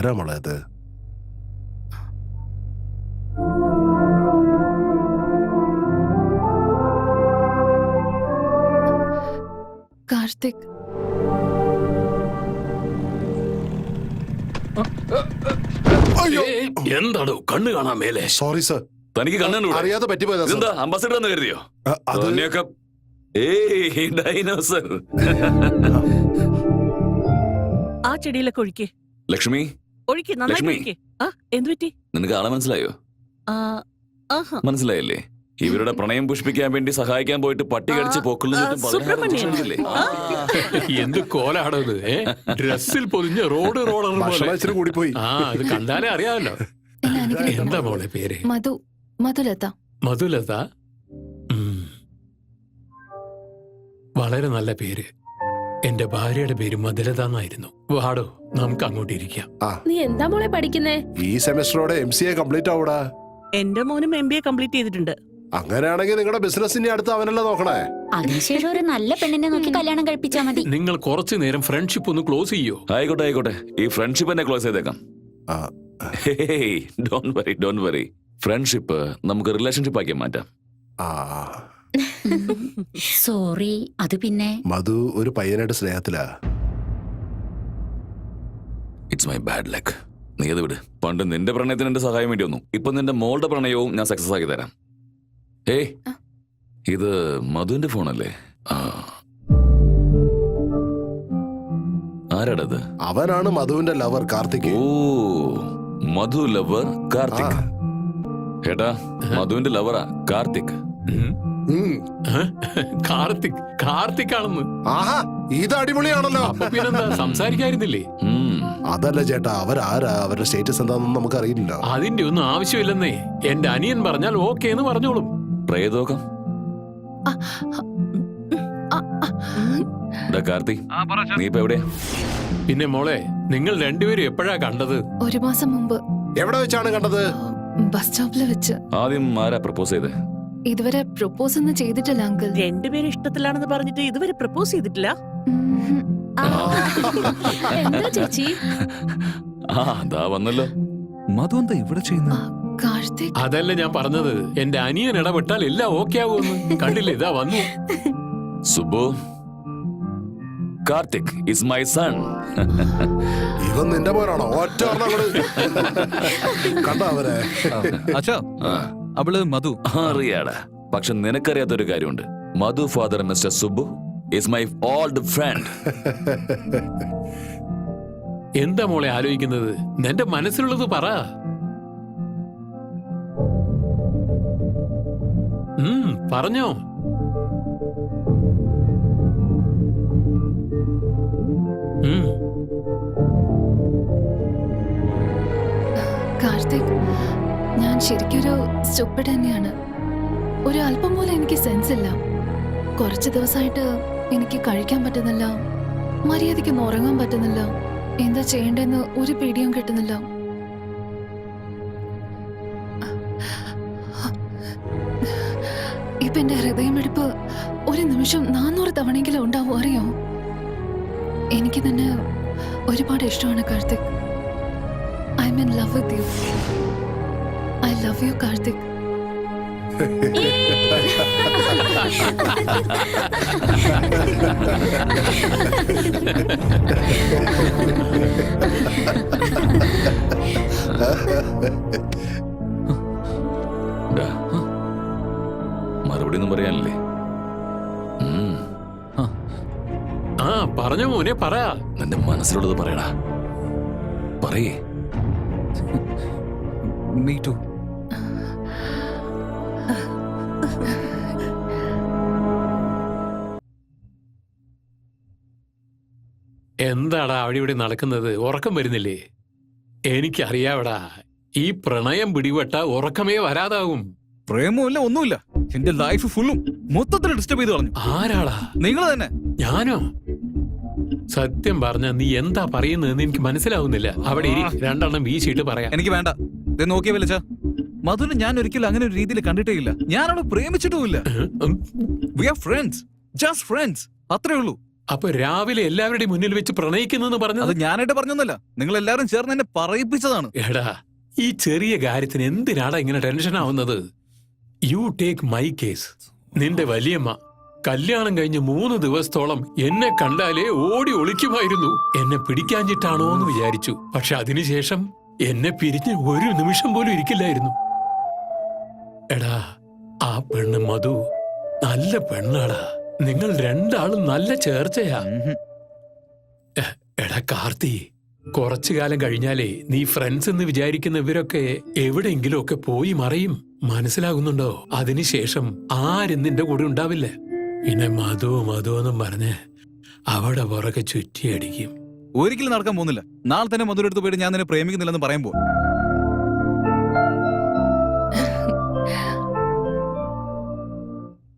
ആരാ മോളെ അത്? കാർത്തിക്. എന്താണോ കണ്ണു കാണാൻ മേലെ? സോറി സർ, തനിക്ക് കണ്ണു അറിയാതെ പറ്റിപ്പോയതാ സർ. എന്താ അംബാസിഡർ എന്ന് കരുതിയോ? അത് ഡൈനോസർ. ആ ചെടിയിലൊക്കെ ഒഴിക്ക്. ലക്ഷ്മി, ഒഴിക്ക്, നന്നായിട്ട് ലക്ഷ്മി. ഒഴിക്ക്. ആ, എന്ത് പറ്റി? നിനക്ക് ആളെ മനസ്സിലായോ? ആ, ആഹാ. മനസ്സിലായില്ലേ? ഇവരുടെ പ്രണയം പുഷ്പിക്കാൻ വേണ്ടി സഹായിക്കാൻ പോയിട്ട് പട്ടി കടിച്ച് സുബ്രഹ്മണ്യൻ. എന്ത് കോലാടോ ഇത്? ഡ്രസ്സിൽ പൊതിഞ്ഞ റോഡ് റോളർ ഭക്ഷണം ഇച്ചിരി കൂടിപ്പോയി. ആ, അത് കണ്ടാലേ അറിയാമല്ലോ. എന്താ മോളെ പേര്? മധുലത. മധുലത. വളരെ നല്ല പേര്. എന്റെ ഭാര്യയുടെ പേര് മധുലത എന്നായിരുന്നു. വാടോ, നമുക്ക് അങ്ങോട്ട് ഇരിക്കാം. നീ എന്താ മോളെ പഠിക്കുന്നേ? ഈ സെമസ്റ്ററോടെ MCA കംപ്ലീറ്റ് ആവൂടാ. എന്റെ മോനും MBA കംപ്ലീറ്റ് ചെയ്തിട്ടുണ്ട്. അങ്ങനെയാണെങ്കിൽ നിങ്ങളുടെ ബിസിനസിന്റെ അടുത്ത് അവനല്ലേ നോക്കണേ? അതിനുശേഷം ഒരു നല്ല പെണ്ണിനെ നോക്കി കല്യാണം കഴിപ്പിച്ചാ മതി. നിങ്ങൾ കുറച്ചു നേരം ഫ്രണ്ട്ഷിപ്പ് ഒന്ന് ക്ലോസ് ചെയ്യോ? ആയിക്കോട്ടെ ആയിക്കോട്ടെ, ഈ ഫ്രണ്ട്ഷിപ്പ് തന്നെ ക്ലോസ് ചെയ്തേക്കാം. Don't worry. ഫ്രണ്ട്ഷിപ്പ് നമുക്ക് റിലേഷൻഷിപ്പ് ആക്കി മാറ്റാം. സോറി, അത് പിന്നെ മധു ഒരു പയ്യനായിട്ട് സ്നേഹത്തിലാ. It's my bad luck. നീ അത് വിട്. പണ്ട് നിന്റെ പ്രണയത്തിന് എന്റെ സഹായം വേണ്ടി വന്നു. ഇപ്പൊ നിന്റെ മോളുടെ പ്രണയവും ഞാൻ സക്സസ് ആക്കി തരാം. ഇത് മധുവിന്റെ ഫോണല്ലേ? ആരാടത്? അവനാണ് മധുവിന്റെ ലവർ കാർത്തിക്. ഓ, മധു ലവർ കാർത്തിക്. ഏട്ടാ, മധുവിന്റെ ലവറാ കാർത്തിക്. കാർത്തിക് ആണെന്ന്. ആഹാ, ഇത് അടിപൊളിയാണല്ലോ. അപ്പൊ പിന്നെന്താ സംസാരിക്കായിരുന്നില്ലേ? അതല്ല ചേട്ടാ, അവരാരാ, അവരുടെ സ്റ്റേറ്റസ് എന്താണെന്ന് നമുക്ക് അറിയില്ല. അതിന്റെ ഒന്നും ആവശ്യമില്ലെന്നേ. എന്റെ അനിയൻ പറഞ്ഞാൽ ഓക്കെ എന്ന് പറഞ്ഞോളും. പ്രേതോകം. കാർത്തിക്, നീ ഇപ്പൊ എവിടെയാ? പിന്നെ മോളെ, നിങ്ങൾ രണ്ടുപേരും എപ്പോഴാ കണ്ടത്? 1 മാസം മുമ്പ്. എവിടെ വെച്ചാണ് കണ്ടത്? ബസ് സ്റ്റോപ്പിൽ വെച്ച്. ആദ്യം ആരാ പ്രപ്പോസ് ചെയ്തേ? ഇതുവരെ പ്രപ്പോസ് ഒന്നും ചെയ്തിട്ടില്ല അങ്കിൾ. രണ്ടുപേരും ഇഷ്ടത്തിലാണെന്ന് പറഞ്ഞിട്ട് ഇതുവരെ പ്രപ്പോസ് ചെയ്തിട്ടില്ല. എന്താ ചേച്ചി? ദാ വന്നല്ലോ. മധു എന്താ ഇവിടെ ചെയ്യുന്നത്? കാർത്തിക്. അതല്ല ഞാൻ പറഞ്ഞത്, എന്റെ അനിയൻ ഇടപെട്ടാൽ എല്ലാം ഓക്കെ ആവുമെന്ന്. കണ്ടില്ലേ, ഇതാ വന്നു. Subu, Karthik is my son. ഇവൻ നിന്റെ മോനാണോ? ഒറ്റ കണ്ട അവരെ. അച്ഛാ, അവള് മധു. അറിയാടാ, പക്ഷെ നിനക്കറിയാത്തൊരു കാര്യമുണ്ട്. Madhu father Mr Subu is my old friend. എന്താ മോളെ ആലോചിക്കുന്നത്? നിന്റെ മനസ്സിലുള്ളത് പറ. പറഞ്ഞോ. കാർത്തിക്, ഞാൻ ശരിക്കൊരു സ്റ്റുപ്പിഡ് തന്നെയാണ്. ഒരു അല്പം പോലും എനിക്ക് സെൻസ് ഇല്ല. കുറച്ച് ദിവസമായിട്ട് എനിക്ക് കഴിക്കാൻ പറ്റുന്നില്ല, മര്യാദയ്ക്കൊന്നും ഉറങ്ങാൻ പറ്റുന്നില്ല. എന്താ ചെയ്യേണ്ടെന്ന് ഒരു പിടിയും കിട്ടുന്നില്ല. ഇപ്പൊ എന്റെ ഹൃദയമെടുപ്പ് ഒരു നിമിഷം 400 തവണയെങ്കിലും ഉണ്ടാവും, അറിയോ? എനിക്ക് തന്നെ ഒരുപാട് ഇഷ്ടമാണ് Karthik. I'm in love with you. I love you, Karthik. മറുപടി ഒന്നും പറയാനില്ലേ? പറഞ്ഞ മോനെ, പറ. നിന്റെ മനസ്സിലുള്ളത് പറയടാ. പറയേ. Me too. എന്താടാ അവിടെ ഇവിടെ നടക്കുന്നത്? ഉറക്കം വരുന്നില്ലേ? എനിക്കറിയാവടാ, ഈ പ്രണയം പിടിപെട്ട ഉറക്കമേ വരാതാവും. പ്രേമമില്ല, ഒന്നുമില്ല. എന്റെ ലൈഫ് ഫുള്ളും മൊത്തത്തിൽ ഡിസ്റ്റർബ് ചെയ്ത് കളഞ്ഞു. ആരാടാ? നിങ്ങൾ തന്നെ. ഞാനോ? സത്യം പറഞ്ഞ നീ എന്താ പറയുന്നതെന്ന് എനിക്ക് മനസ്സിലാവുന്നില്ല. അവിടെ ഇരി, രണ്ടെണ്ണം വീശിയിട്ട് പറയാം. എനിക്ക് വേണ്ട. നോക്കിയ വിളിച്ച മധുനെ ഞാൻ ഒരിക്കലും അങ്ങനെ ഒരു രീതിയിൽ കണ്ടിട്ടേ ഇല്ല. ഞാൻ അവളെ പ്രേമിച്ചിട്ടുമില്ല. We are friends. Just friends. അത്രേ ഉള്ളൂ. അപ്പൊ രാവിലെ എല്ലാവരുടെയും മുന്നിൽ വെച്ച് പ്രണയിക്കുന്നെന്ന് അത് പറഞ്ഞത്? ഞാനായിട്ട് പറഞ്ഞൊന്നുമല്ല, നിങ്ങൾ എല്ലാരും ചേർന്ന് എന്നെ പറയിപ്പിച്ചതാണ്. എടാ, ഈ ചെറിയ കാര്യത്തിന് എന്തിനാടാ ഇങ്ങനെ ടെൻഷൻ ആവുന്നത്? You take my case. നിന്റെ വലിയമ്മ കല്യാണം കഴിഞ്ഞ് 3 ദിവസത്തോളം എന്നെ കണ്ടാലേ ഓടി ഒളിക്കുമായിരുന്നു. എന്നെ പിടിക്കാഞ്ഞിട്ടാണോ എന്ന് വിചാരിച്ചു. പക്ഷെ അതിനുശേഷം എന്നെ പിരിഞ്ഞ് ഒരു നിമിഷം പോലും ഇരിക്കില്ലായിരുന്നു. എടാ, ആ പെണ്ണ് മധു നല്ല പെണ്ണാടാ. നിങ്ങൾ രണ്ടാളും നല്ല ചേർച്ചയാ. എടാ കാർത്തി, കുറച്ചു കാലം കഴിഞ്ഞാലേ നീ ഫ്രണ്ട്സ് എന്ന് വിചാരിക്കുന്ന ഇവരൊക്കെ എവിടെയെങ്കിലും ഒക്കെ പോയി മറയും. മനസ്സിലാകുന്നുണ്ടോ? അതിനുശേഷം ആരും നിന്റെ കൂടെ ഉണ്ടാവില്ല. പിന്നെ മധു എന്നും പറഞ്ഞ് അവിടെ പുറകെ ചുറ്റിയടിക്കും. ഒരിക്കലും നടക്കാൻ പോകുന്നില്ല. നാളെ തന്നെ മധുരെടുത്ത് പോയിട്ട് ഞാൻ നിന്നെ പ്രേമിക്കുന്നില്ലെന്ന് പറയുമ്പോ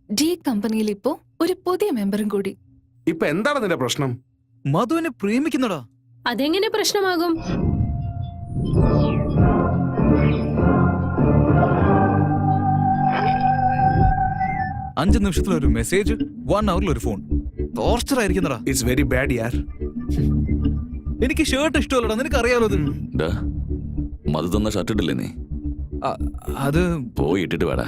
ഡി കമ്പനിയിൽ ഇപ്പോ ഒരു പുതിയ മെമ്പറും കൂടി. ഇപ്പൊ എന്താണ് നിന്റെ പ്രശ്നം? മധുവിനെ പ്രേമിക്കുന്നടാ. അതെങ്ങനെ പ്രശ്നമാകും? അഞ്ച് നിമിഷത്തിൽ ഒരു മെസ്സേജ്, 1 hour ഒരു ഫോൺ. ടോർച്ചർ ആയിരിക്കുന്നടാ. ഇറ്റ്സ് വെരി ബാഡ് യാർ. എനിക്ക് ഷർട്ട് ഇഷ്ടമല്ലടാ, നിനക്ക് അറിയാലോ അത്. ഡാ, മധു തന്ന ഷർട്ട് ഇട്ടില്ലേ നീ? അത് പോയി ഇട്ടിട്ട് വേടാ.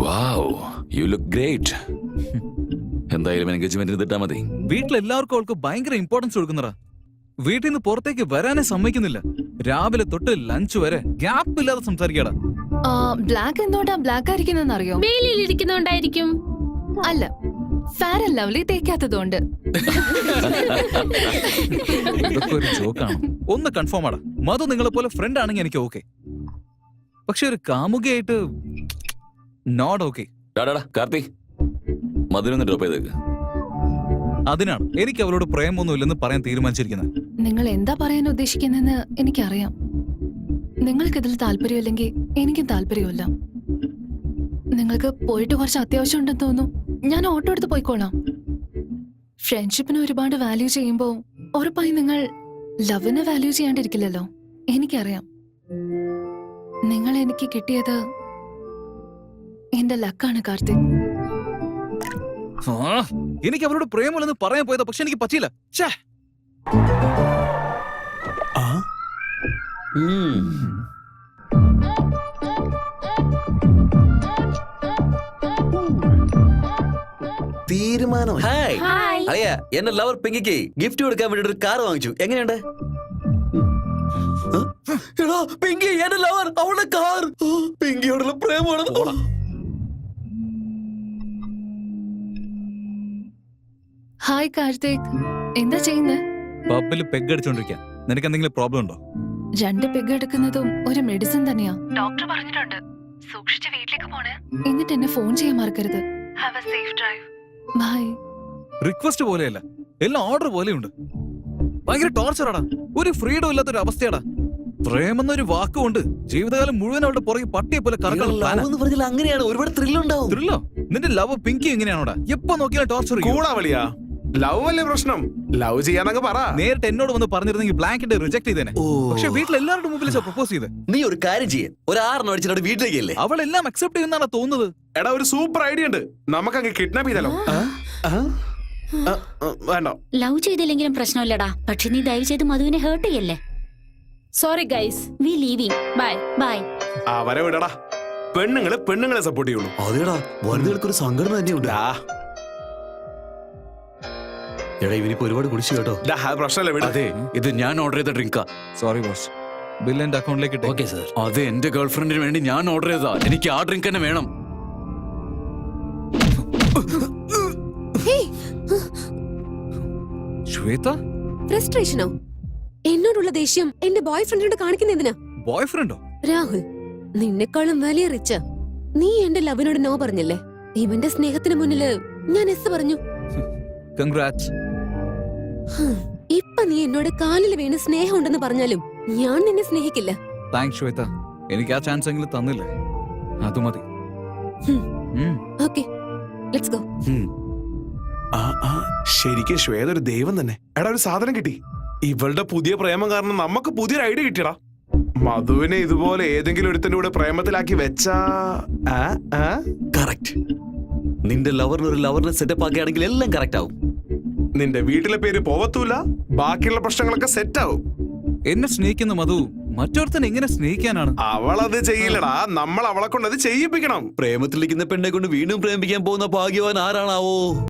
വാവ്, യു ലുക്ക് ഗ്രേറ്റ്. എന്തായാലും എൻഗേജ്മെന്റിന് ഇട്ടാ മതി. വീട്ടിലെല്ലാവർക്കും അവൾക്ക് ഭയങ്കര ഇമ്പോർട്ടൻസ് കൊടുക്കുന്നടാ. വീട്ടിൽ നിന്ന് പുറത്തേക്ക് വരാനേ സമ്മതിക്കുന്നില്ല. രാവിലെ തൊട്ട് ലഞ്ച് വരെ ഗ്യാപ്പ് ഇല്ലാതെ സംസാരിക്കാടാ. ബ്ലാക്ക് എന്തുകൊണ്ടാ ബ്ലാക്ക് ആയിരിക്കുന്നെന്ന് അറിയോ? വെയിലിൽ ഇരിക്കുന്നോണ്ടായിരിക്കും. അല്ല, ഫെയർ ആൻഡ് ലവ്ലി തേക്കാത്തതുകൊണ്ട്. ഇതൊക്കെ ഒരു ജോക്കാണ്. ഒന്ന് കൺഫേം ആടാ, മധു നിങ്ങളെ പോലെ ഫ്രണ്ട് ആണെങ്കിൽ എനിക്ക് ഓക്കെ. പക്ഷെ ഒരു കാമുകയായിട്ട് നോട്ട് ഓക്കെ. ടാടാ കാർത്തി, മധുരൊന്ന് ഡ്രോപ്പ് ചെയ്തേക്ക്. അതിനാണ് എനിക്ക് അവളോട് പ്രേമൊന്നും ഇല്ലെന്ന് പറയാൻ തീരുമാനിച്ചിരിക്കുന്നത്. നിങ്ങൾ എന്താ പറയാൻ ഉദ്ദേശിക്കുന്നെന്ന് എനിക്കറിയാം. നിങ്ങൾക്കിതിൽ താല്പര്യമില്ലെങ്കിൽ എനിക്കും താല്പര്യമില്ല. നിങ്ങൾക്ക് പോയിട്ട് കുറച്ച് അത്യാവശ്യം ഉണ്ടെന്ന് തോന്നുന്നു. ഞാൻ ഓട്ടോ എടുത്ത് പോയിക്കോളാം. ഫ്രണ്ട്ഷിപ്പിന് ഒരുപാട് വാല്യൂ ചെയ്യുമ്പോൾ ഉറപ്പായി നിങ്ങൾ ലവിനെ വാല്യൂ ചെയ്യാണ്ടിരിക്കില്ലല്ലോ. എനിക്കറിയാം. നിങ്ങൾ എനിക്ക് കിട്ടിയത് എന്റെ ലക്കാണ് കാർത്തിക്. എനിക്ക് അവളോട് പ്രേമമില്ലെന്ന് പറയാൻ പോയതാ, പക്ഷെ എനിക്ക് പറ്റിയില്ല. തീരുമാനമായി. ഹായ്. അളിയ, എന്റെ ലവർ പിങ്കിക്ക് ഗിഫ്റ്റ് കൊടുക്കാൻ വേണ്ടി ഒരു കാർ വാങ്ങിച്ചു. എങ്ങനെയുണ്ട്? എടാ പിങ്കി, എന്റെ ലവർ, അവളുടെ കാർ. പിങ്കിയോടുള്ള പ്രേമാണ്. ഹായ് കാർത്തിക്, എന്താ ചെയ്യുന്നത്? പബ്ബിൽ പെഗ് അടിച്ചോണ്ടിരിക്കാൻ. നിനക്ക് എന്തെങ്കിലും പ്രോബ്ലം ഉണ്ടോ? 2 പെഗ് എടുക്കുന്നതും ഒരു മെഡിസിൻ തന്നെയാ. ഡോക്ടർ പറഞ്ഞിട്ടുണ്ട്. സൂക്ഷിച്ച് വീട്ടിലേക്ക് പോണേ. എന്നിട്ട് എന്നെ ഫോൺ ചെയ്യാൻ മറക്കരുത്. Have a safe drive. Bye. Request പോലെയല്ല, എല്ലാം ഓർഡർ പോലെയുണ്ട്. ഭയങ്കര ടോർച്ചറാടാ. ഒരു ഫ്രീഡം ഇല്ലാത്തൊരു അവസ്ഥയാടാ. പ്രേമെന്നൊരു വാക്കുകൊണ്ട് ജീവിതകാലം മുഴുവൻ അവളുടെ പുറകെ പട്ടിയെ പോലെ പറഞ്ഞാൽ അങ്ങനെയാണ്. ഒരുപാട് ത്രില്ലുണ്ടാവും. ത്രില്ലോ? നിന്റെ ലവ് പിങ്കി എങ്ങനെയാണോടാ? എപ്പോ നോക്കിയാലും ടോർച്ചർ. കൂടാവളിയാ, ലവ് അല്ലേ പ്രശ്നം? ലവ് ചെയ്യാന്നൊക്കെ പറ. നേരിട്ട് എന്നോട് വന്ന് പറഞ്ഞിരുന്നെങ്കിൽ ബ്ലാങ്കറ്റ് റിജക്ട് ചെയ്തേനെ. പക്ഷെ വീട്ടിൽ എല്ലാവരുടെ മുമ്പിൽ പ്രപ്പോസ് ചെയ്ത്. നീ ഒരു കാര്യം ചെയ്യേ, ഒരു 6 അടിച്ചിട്ട് വീട്ടിലേക്കല്ലേ. അവളെല്ലാം അക്സെപ്റ്റ് ചെയ്യുന്നതാണ് തോന്നുന്നത്. എടാ, ഒരു സൂപ്പർ ഐഡിയ ഉണ്ട്. നമുക്കങ്ങ് കിഡ്നാപ്പ് ചെയ്താലോ? വേണ്ട, ലവ് ചെയ്തില്ലെങ്കിലും പ്രശ്നമില്ലടാ. പക്ഷെ നീ ദയവ് ചെയ്ത് മധുവിനെ ഹേർട്ട് ചെയ്യല്ലേ. Sorry guys, we leaving. Bye. Bye. അവരെ വിടടാ. പെണ്ണുങ്ങളെ സപ്പോർട്ട് ചെയ്യുള്ളൂ. അതേടാ, വനിതകൾക്കൊരു സംഘടന തന്നെയുണ്ട്. എടാ, ഇവനിപ്പോ ഒരുപാട് കുടിച്ചു കേട്ടോ. പ്രശ്നമല്ല, വിട. അതെ, ഇത് ഞാൻ ഓർഡർ ചെയ്ത ഡ്രിങ്കാ. സോറി ബോസ്, ബിൽ എന്റെ അക്കൗണ്ടിലേക്ക് ഇട്ടേ. Okay sir. അത് എന്റെ ഗേൾഫ്രണ്ടിന് വേണ്ടി ഞാൻ ഓർഡർ ചെയ്തതാ. എനിക്ക് ആ ഡ്രിങ്ക് തന്നെ വേണം. ശ്വേത, ഫ്രസ്ട്രേഷനോ? എന്നോടുള്ള ദേഷ്യം എന്റെ ബോയ് ഫ്രണ്ടിനോട് കാണിക്കുന്ന എന്തിനാ? ബോയ് ഫ്രണ്ടോ? രാഹുൽ, നിന്നെക്കാളും വലിയ റിച്ച. നീ എന്റെ ലവിനോട് നോ പറഞ്ഞല്ലേ? ഇവന്റെ സ്നേഹത്തിന് മുന്നില് ഞാൻ എസ് പറഞ്ഞു. കൺഗ്രാറ്റ്സ്. ഇപ്പൊ നീ എന്നോട് കാലിൽ വീണ് സ്നേഹം ഉണ്ടെന്ന് പറഞ്ഞാലും ഞാൻ നിന്നെ സ്നേഹിക്കില്ല. താങ്ക്സ് ശ്വേത, എനിക്ക് ആ ചാൻസ് എങ്കിലും തന്നില്ലേ, അത് മതി. Okay, let's go. ശരിക്കും ശ്വേത ഒരു ദൈവം തന്നെ. എടാ, ഒരു സാധനം കിട്ടി. ഇവളുടെ പുതിയ പ്രേമം കാരണം നമുക്ക് പുതിയൊരു ഐഡിയ കിട്ടിയടാ. മധുവിനെ ഇതുപോലെ ഏതെങ്കിലും ഒരുത്തന്റെ കൂടെ പ്രേമത്തിലാക്കി വെച്ചാ കറക്റ്റ്. നിന്റെ ലവറിന് ഒരു ലവറിനെ സെറ്റപ്പ് ആക്കുകയാണെങ്കിൽ എല്ലാം കറക്റ്റ് ആവും. നിന്റെ വീട്ടിലെ പേര് പോവത്തൂല, ബാക്കിയുള്ള പ്രശ്നങ്ങളൊക്കെ സെറ്റ് ആവും. എന്നെ സ്നേഹിക്കുന്ന മധു മറ്റൊരുത്തൻ എങ്ങനെ സ്നേഹിക്കാനാണ്? അവളത് ചെയ്യില്ലടാ, നമ്മൾ അവളെ കൊണ്ട് അത് ചെയ്യിപ്പിക്കണം. പ്രേമത്തിലിരിക്കുന്ന പെണ്ണെ കൊണ്ട് വീണ്ടും പ്രേമിക്കാൻ പോകുന്ന ഭാഗ്യവാൻ ആരാണാവോ?